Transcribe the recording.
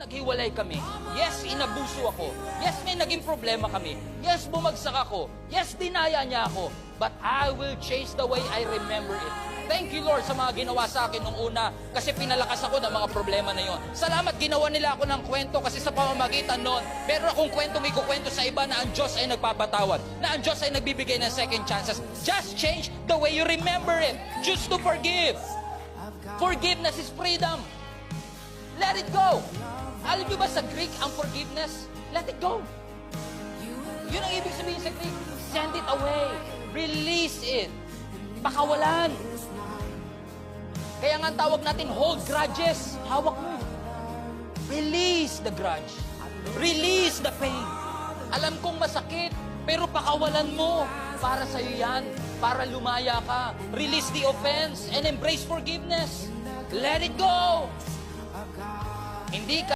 naghiwalay kami. Yes, inabuso ako. Yes, may naging problema kami. Yes, bumagsak ako. Yes, dinaya niya ako. But I will change the way I remember it. Thank you, Lord, sa mga ginawa sa akin nung una kasi pinalakas ako ng mga problema na yon. Salamat, ginawa nila ako ng kwento kasi sa pamamagitan nun, meron akong kwentong ikukwento sa iba na ang Diyos ay nagpapatawad, na ang Diyos ay nagbibigay ng second chances. Just change the way you remember it. Choose to forgive. Forgiveness is freedom. Let it go. Alam niyo ba sa Greek ang forgiveness? Let it go. Yun ang ibig sabihin sa Greek. Send it away. Release it. Pakawalan. Kaya nga ang tawag natin, hold grudges. Hawak mo. Release the grudge. Release the pain. Alam kong masakit, pero pakawalan mo. Para sa'yo yan. Para lumaya ka. Release the offense and embrace forgiveness. Let it go. Hindi ka